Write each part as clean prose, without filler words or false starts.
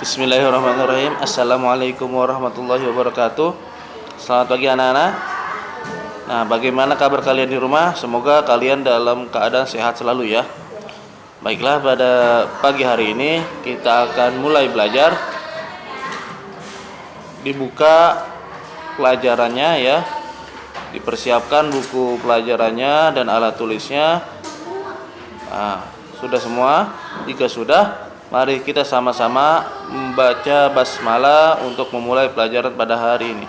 Bismillahirrahmanirrahim. Assalamualaikum warahmatullahi wabarakatuh. Selamat pagi anak-anak. Nah, bagaimana kabar kalian di rumah? Semoga kalian dalam keadaan sehat selalu ya. Baiklah, pada pagi hari ini kita akan mulai belajar. Dibuka pelajarannya ya. Dipersiapkan buku pelajarannya dan alat tulisnya. Nah, sudah semua? Jika sudah, mari kita sama-sama membaca basmalah untuk memulai pelajaran pada hari ini.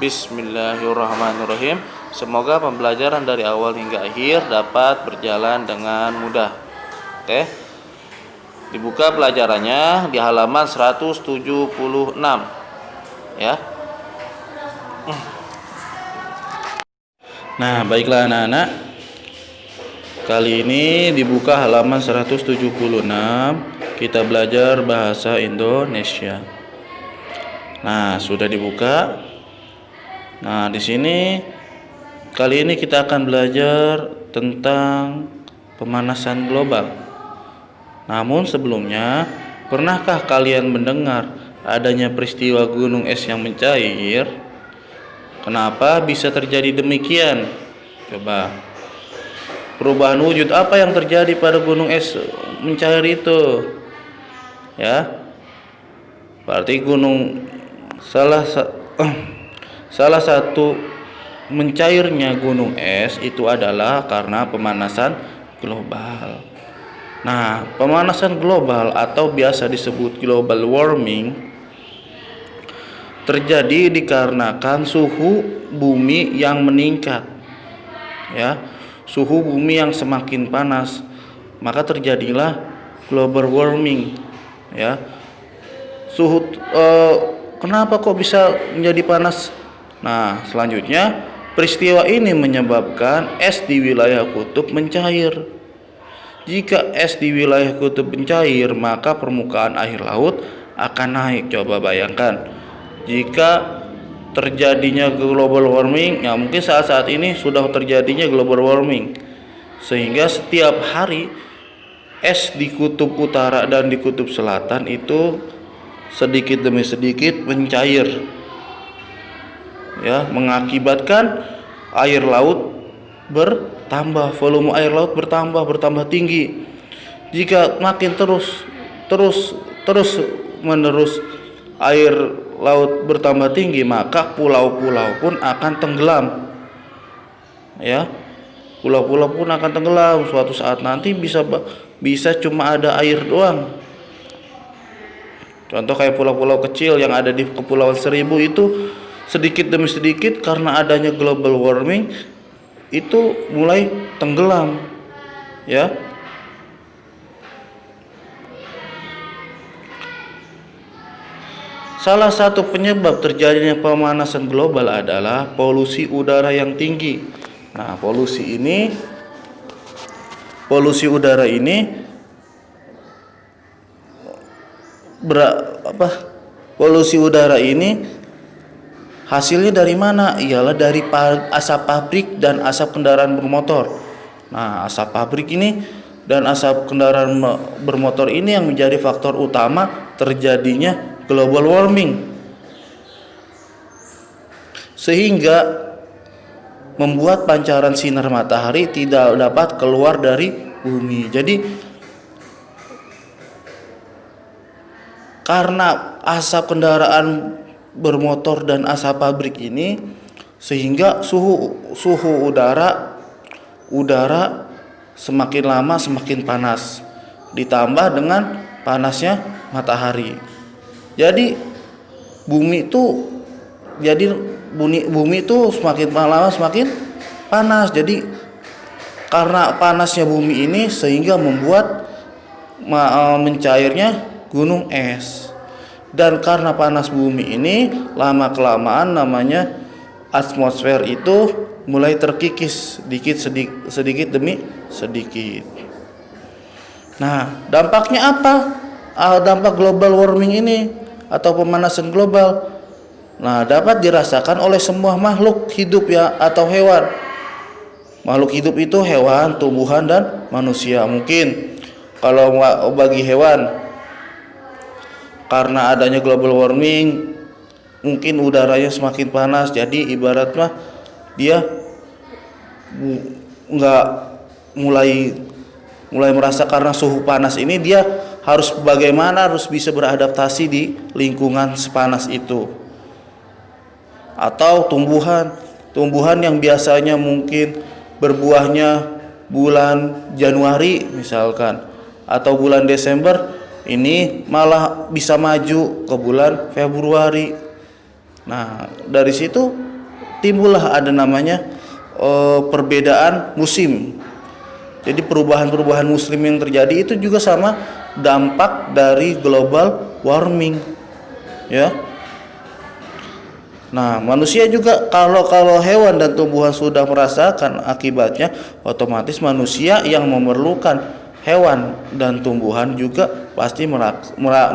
Bismillahirrahmanirrahim. Semoga pembelajaran dari awal hingga akhir dapat berjalan dengan mudah. Oke. Dibuka pelajarannya di halaman 176. Ya. Nah, baiklah anak-anak. Kali ini dibuka halaman 176. Kita belajar bahasa Indonesia. Nah, sudah dibuka. Nah, di sini kali ini kita akan belajar tentang pemanasan global. Namun sebelumnya, pernahkah kalian mendengar adanya peristiwa gunung es yang mencair? Kenapa bisa terjadi demikian? Coba. Perubahan wujud apa yang terjadi pada gunung es mencair itu? Ya. Berarti salah satu mencairnya gunung es itu adalah karena pemanasan global. Nah, pemanasan global atau biasa disebut global warming terjadi dikarenakan suhu bumi yang meningkat. Ya. Suhu bumi yang semakin panas, maka terjadilah global warming. Ya, kenapa kok bisa menjadi panas? Nah, selanjutnya peristiwa ini menyebabkan es di wilayah kutub mencair. Jika es di wilayah kutub mencair, maka permukaan air laut akan naik. Coba bayangkan, jika terjadinya global warming, ya mungkin saat ini sudah terjadinya global warming, sehingga setiap hari es di kutub utara dan di kutub selatan itu sedikit demi sedikit mencair, ya, mengakibatkan air laut bertambah, volume air laut bertambah tinggi. Jika makin terus menerus air laut bertambah tinggi, maka pulau-pulau pun akan tenggelam. Ya, pulau-pulau pun akan tenggelam. Suatu saat nanti bisa cuma ada air doang. Contoh kayak pulau-pulau kecil yang ada di Kepulauan Seribu itu sedikit demi sedikit karena adanya global warming itu mulai tenggelam. Ya. Salah satu penyebab terjadinya pemanasan global adalah polusi udara yang tinggi. Nah, polusi udara ini hasilnya dari mana? Ialah dari asap pabrik dan asap kendaraan bermotor. Nah, asap pabrik ini dan asap kendaraan bermotor ini yang menjadi faktor utama terjadinya global warming, sehingga membuat pancaran sinar matahari tidak dapat keluar dari bumi. Jadi karena asap kendaraan bermotor dan asap pabrik ini, sehingga suhu udara semakin lama semakin panas, ditambah dengan panasnya matahari. Jadi bumi itu semakin lama semakin panas. Jadi karena panasnya bumi ini sehingga membuat mencairnya gunung es. Dan karena panas bumi ini lama kelamaan namanya atmosfer itu mulai terkikis sedikit demi sedikit. Nah, dampaknya apa? Dampak global warming ini atau pemanasan global, nah, dapat dirasakan oleh semua makhluk hidup ya atau hewan. Makhluk hidup itu hewan, tumbuhan, dan manusia. Mungkin kalau bagi hewan, karena adanya global warming mungkin udaranya semakin panas, jadi ibarat mah dia nggak mulai merasa karena suhu panas ini dia harus bagaimana harus bisa beradaptasi di lingkungan sepanas itu. Atau tumbuhan yang biasanya mungkin berbuahnya bulan Januari misalkan atau bulan Desember, ini malah bisa maju ke bulan Februari. Nah, dari situ timbullah ada namanya perbedaan musim. Jadi perubahan-perubahan musim yang terjadi itu juga sama dampak dari global warming, ya. Nah, manusia juga kalau hewan dan tumbuhan sudah merasakan akibatnya, otomatis manusia yang memerlukan hewan dan tumbuhan juga pasti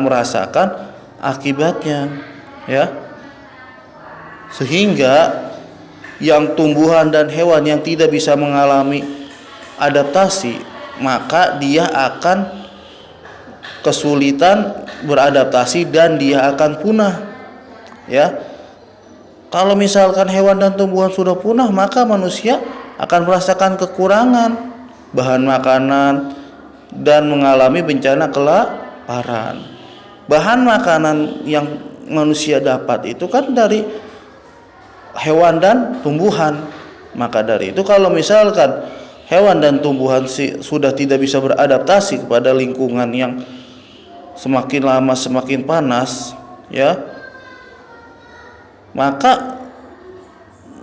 merasakan akibatnya, ya. Sehingga yang tumbuhan dan hewan yang tidak bisa mengalami adaptasi, maka dia akan kesulitan beradaptasi dan dia akan punah, ya. Kalau misalkan hewan dan tumbuhan sudah punah, maka manusia akan merasakan kekurangan bahan makanan dan mengalami bencana kelaparan. Bahan makanan yang manusia dapat itu kan dari hewan dan tumbuhan. Maka dari itu kalau misalkan hewan dan tumbuhan sudah tidak bisa beradaptasi kepada lingkungan yang semakin lama semakin panas, ya, maka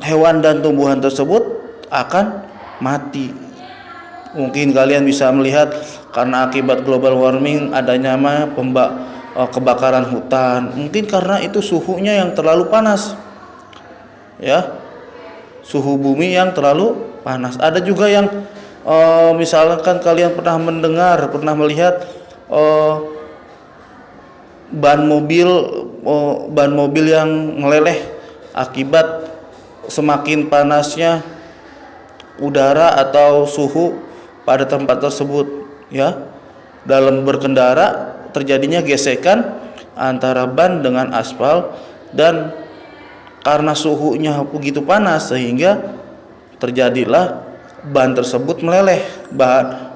hewan dan tumbuhan tersebut akan mati. Mungkin kalian bisa melihat karena akibat global warming adanya kebakaran hutan. Mungkin karena itu suhunya yang terlalu panas, ya, suhu bumi yang terlalu panas. Ada juga yang misalkan kalian pernah melihat ban mobil yang meleleh akibat semakin panasnya udara atau suhu pada tempat tersebut, ya. Dalam berkendara terjadinya gesekan antara ban dengan aspal, dan karena suhunya begitu panas sehingga terjadilah ban tersebut meleleh,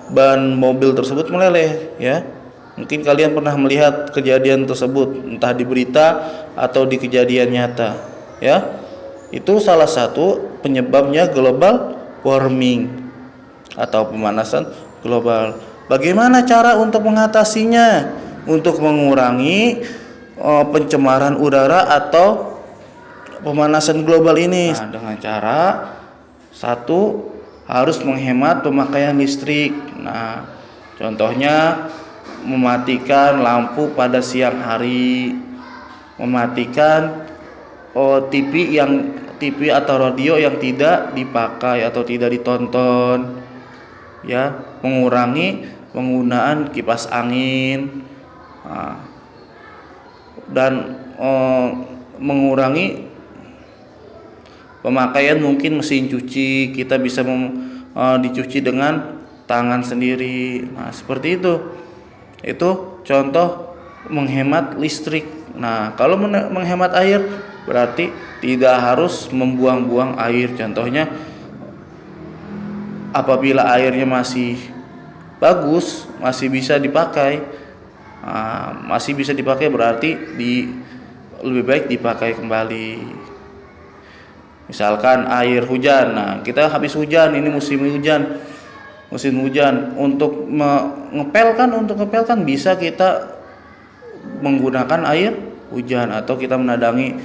ban mobil tersebut meleleh, ya. Mungkin kalian pernah melihat kejadian tersebut entah di berita atau di kejadian nyata, ya. Itu salah satu penyebabnya global warming atau pemanasan global. Bagaimana cara untuk mengatasinya? Untuk mengurangi pencemaran udara atau pemanasan global ini, nah, dengan cara satu, harus menghemat pemakaian listrik. Nah, contohnya mematikan lampu pada siang hari, mematikan TV atau radio yang tidak dipakai atau tidak ditonton, ya, mengurangi penggunaan kipas angin, dan mengurangi pemakaian mungkin mesin cuci. Kita bisa dicuci dengan tangan sendiri. Nah, seperti itu. Itu contoh menghemat listrik. Nah, kalau menghemat air berarti tidak harus membuang-buang air. Contohnya apabila airnya masih bagus, masih bisa dipakai, berarti lebih baik dipakai kembali. Misalkan air hujan, nah kita habis hujan, ini musim hujan, untuk ngepel kan bisa kita menggunakan air hujan atau kita menadangi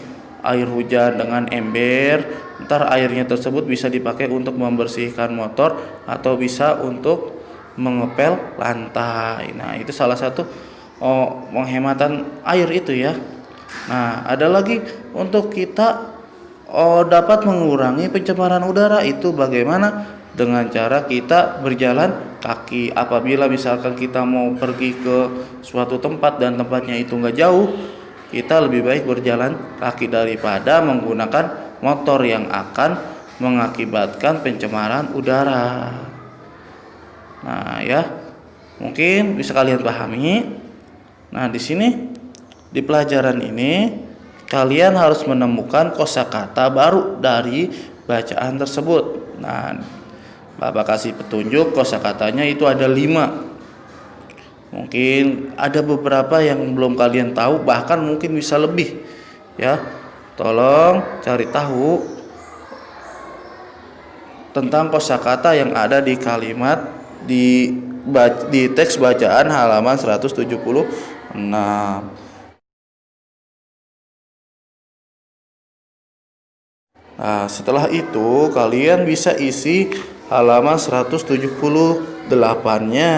air hujan dengan ember. Ntar airnya tersebut bisa dipakai untuk membersihkan motor atau bisa untuk mengepel lantai. Nah, itu salah satu penghematan air itu, ya. Nah, ada lagi untuk kita dapat mengurangi pencemaran udara itu bagaimana? Dengan cara kita berjalan kaki. Apabila misalkan kita mau pergi ke suatu tempat dan tempatnya itu nggak jauh, kita lebih baik berjalan kaki daripada menggunakan motor yang akan mengakibatkan pencemaran udara. Nah, ya, mungkin bisa kalian pahami. Nah, di sini Di pelajaran ini kalian harus menemukan kosakata baru dari bacaan tersebut. Nah, Bapak kasih petunjuk kosakatanya itu ada 5. Mungkin ada beberapa yang belum kalian tahu, bahkan mungkin bisa lebih. Ya, tolong cari tahu tentang kosakata yang ada di kalimat di teks bacaan halaman 176. Nah, setelah itu kalian bisa isi halaman 178-nya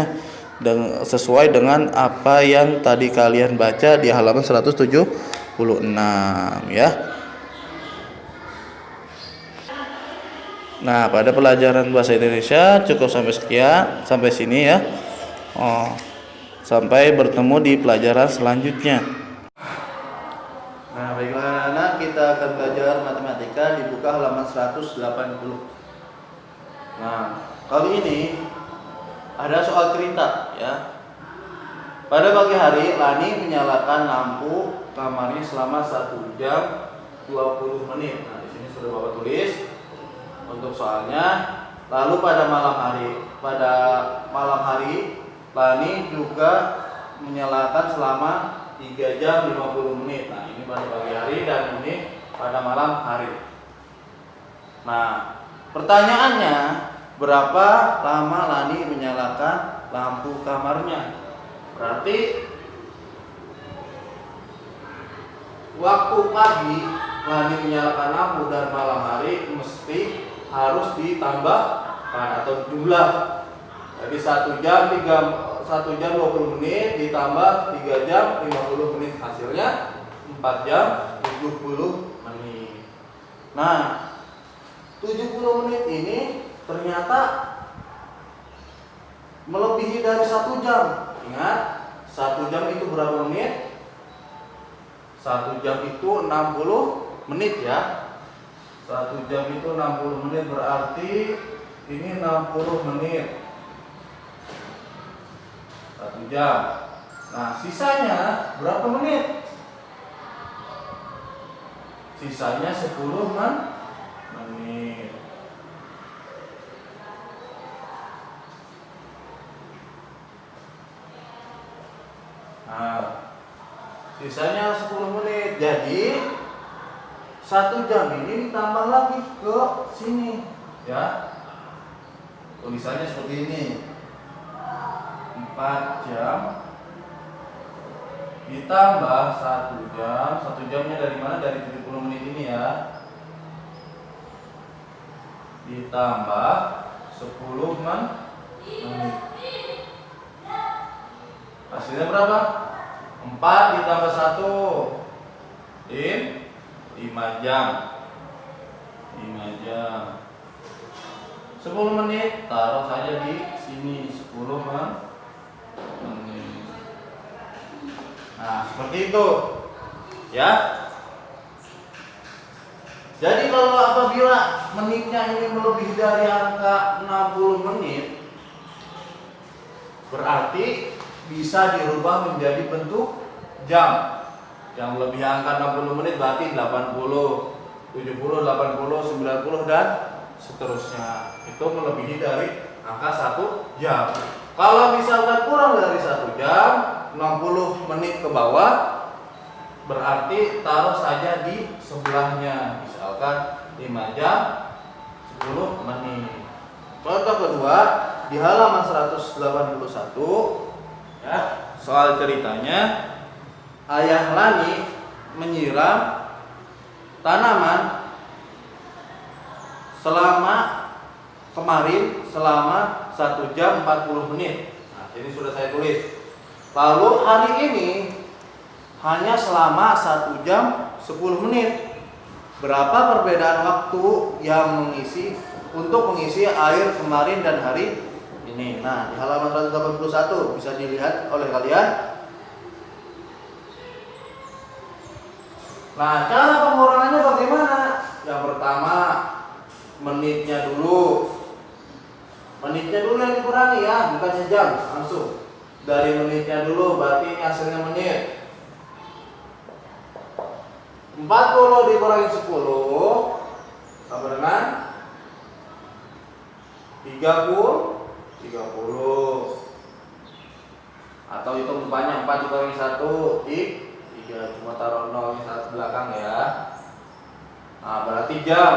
sesuai dengan apa yang tadi kalian baca di halaman 176 ya. Nah, pada pelajaran bahasa Indonesia cukup sampai sini ya. Sampai bertemu di pelajaran selanjutnya. Nah, baiklah anak, kita akan belajar matematika di buka halaman 180. Nah, kali ini ada soal cerita ya. Pada pagi hari Lani menyalakan lampu kamarnya selama 1 jam 20 menit. Nah, di sini sudah Bapak tulis untuk soalnya. Lalu pada malam hari Lani juga menyalakan selama 3 jam 50 menit. Nah, ini pada pagi hari dan ini pada malam hari. Nah, pertanyaannya, berapa lama Lani menyalakan lampu kamarnya? Berarti waktu pagi Lani menyalakan lampu dan malam hari mesti harus ditambahkan atau jumlah. Jadi 1 jam 20 menit ditambah 3 jam 50 menit, hasilnya 4 jam 70 menit. Nah, 70 menit ini ternyata melebihi dari 1 jam. Ingat, 1 jam itu berapa menit? 1 jam itu 60 menit ya. 1 jam itu 60 menit, berarti ini 60 menit 1 jam. Nah, sisanya berapa menit? Sisanya 10 menit. Nah, sisanya 10 menit. Jadi 1 jam ini ditambah lagi ke sini ya. Tulisannya seperti ini. 4 jam ditambah 1 jam. 1 jamnya dari mana? Dari 70 menit ini ya. Ditambah 10 menit. Hasilnya berapa? 4 ditambah 1 5 jam. 5 jam. 10 menit taruh saja di sini, 10 menit. Nah, seperti itu ya. Jadi kalau apabila menitnya ini melebihi dari angka 60 menit, berarti bisa dirubah menjadi bentuk jam. Yang lebih angka 60 menit berarti 80, 70, 80, 90 dan seterusnya. Itu melebihi dari angka 1 jam. Kalau misalkan kurang dari 1 jam, 60 menit ke bawah, berarti taruh saja di sebelahnya. Misalkan 5 jam 10 menit. Contoh kedua di halaman 181 ya, soal ceritanya ayah Lani menyiram tanaman selama 1 jam 40 menit. Nah, ini sudah saya tulis. Lalu hari ini hanya selama 1 jam 10 menit. Berapa perbedaan waktu yang untuk mengisi air kemarin dan hari ini? Nah, di halaman 181 bisa dilihat oleh kalian. Nah, cara pengurangannya bagaimana? Yang pertama, menitnya dulu. Menitnya dulu yang dikurangi ya, bukannya jam langsung. Dari menitnya dulu, berarti ini hasilnya menit. 40 dikurangi 10 sama dengan 30. Atau hitung depannya 4 dikurangi 1 3, cuma taruh 0 di saat belakang ya. Nah, berarti jam.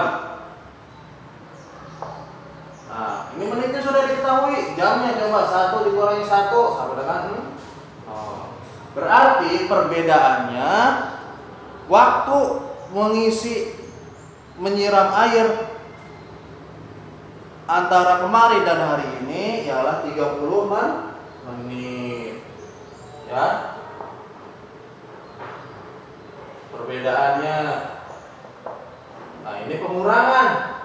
Nah, ini menitnya sudah diketahui. Jamnya coba 1 dikurangi 1 sama dengan 0. Berarti perbedaannya waktu menyiram air antara kemarin dan hari ini ialah 30 menit. Ya. Perbedaannya. Nah, ini pengurangan.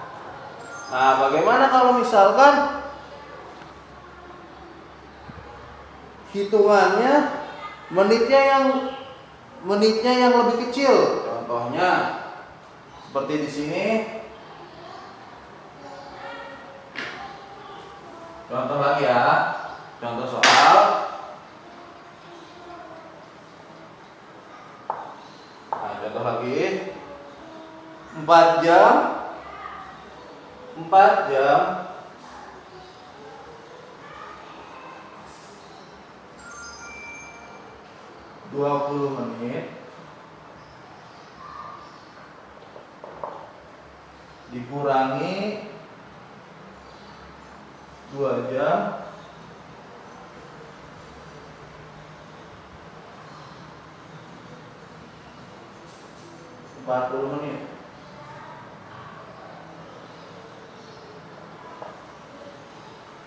Nah, bagaimana kalau misalkan hitungannya menitnya yang lebih kecil? Contohnya seperti di sini. Contoh lagi ya. Contoh soal. Nah, contoh lagi. 4 jam 20 menit dikurangi 2 jam 40 menit.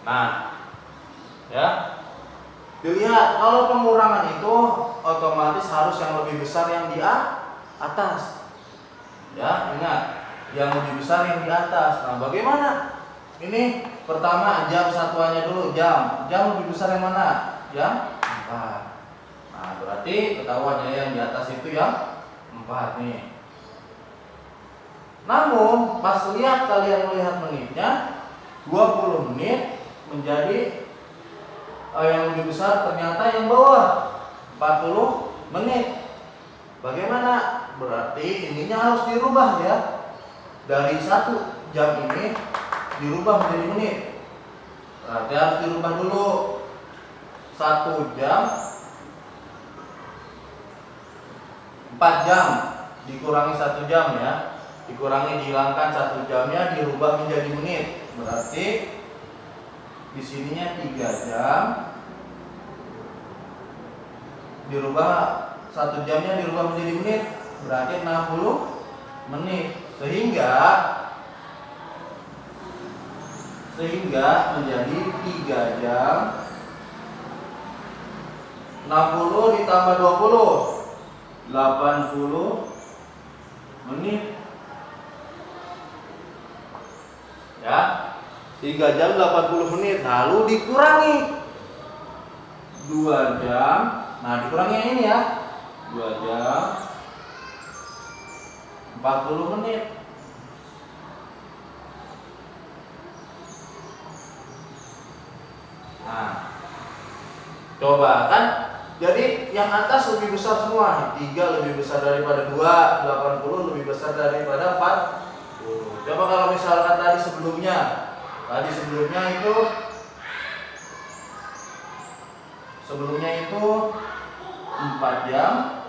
Nah, ya, dilihat kalau pengurangan itu otomatis harus yang lebih besar yang di atas. Ya, ingat, yang lebih besar yang di atas. Nah, bagaimana? Ini pertama jam satuannya dulu, jam lebih besar yang mana? Jam 4. Nah, berarti ketahuan ya yang di atas itu yang 4 nih. Namun, pas kalian melihat menitnya, 20 menit menjadi yang lebih besar ternyata yang bawah 40 menit. Bagaimana? Berarti ininya harus dirubah ya. Dari 1 jam ini dirubah menjadi menit. Berarti harus dirubah dulu. 1 jam 4 jam dikurangi 1 jam ya. Dihilangkan 1 jamnya dirubah menjadi menit. Berarti di sininya 3 jam dirubah 1 jamnya dirubah menjadi menit, berarti 60 menit. Sehingga menjadi 3 jam 60 ditambah 20 80 menit. Ya. 3 jam 80 menit, lalu dikurangi 2 jam. Nah, dikurangi yang ini ya. 2 jam 40 menit. Nah, coba kan. Jadi yang atas lebih besar semua. 3 lebih besar daripada 2, 80 lebih besar daripada 40. Coba kalau misalkan tadi sebelumnya itu 4 jam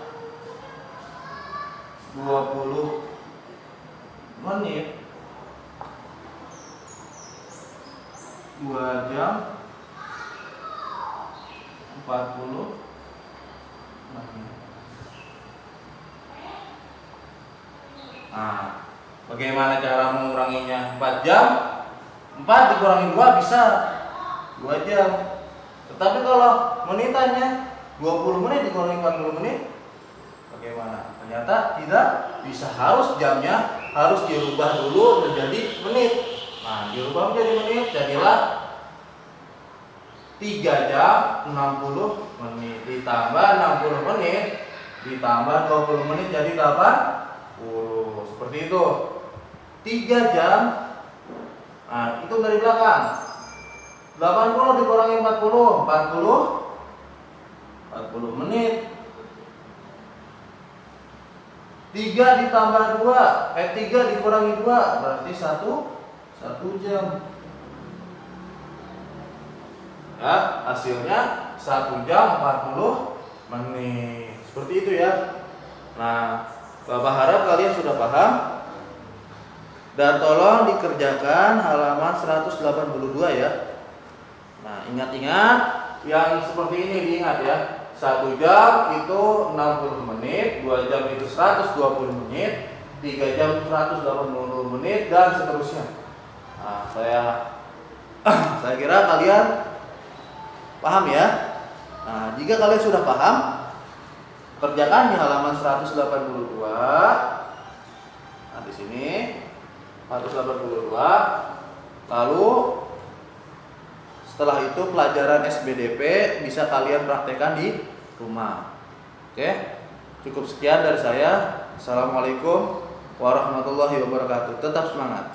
20 menit, 2 jam 40 menit. Nah, bagaimana cara menguranginya? 4 jam 4 dikurangi 2 bisa 2 jam. Tetapi kalau menitannya 20 menit dikurangi 40 menit, bagaimana? Ternyata tidak bisa, harus jamnya harus dirubah dulu menjadi menit. Nah, dirubah menjadi menit, jadilah 3 jam 60 menit ditambah 60 menit ditambah 20 menit jadi 80. Seperti itu. 3 jam. Nah, itu dari belakang. 80 dikurangi 40 menit. 3 ditambah 2, 3 dikurangi 2 berarti 1 jam. Ya, hasilnya 1 jam 40 menit. Seperti itu ya. Nah, Bapak harap kalian sudah paham. Dan tolong dikerjakan halaman 182 ya. Nah, ingat-ingat yang seperti ini diingat ya. 1 jam itu 60 menit, 2 jam itu 120 menit, 3 jam 180 menit, dan seterusnya. Nah, saya kira kalian paham ya. Nah, jika kalian sudah paham, kerjakan di halaman 182. Nah, di sini 182. Lalu setelah itu pelajaran SBDP bisa kalian praktekkan di rumah. Oke, cukup sekian dari saya. Assalamualaikum warahmatullahi wabarakatuh. Tetap semangat.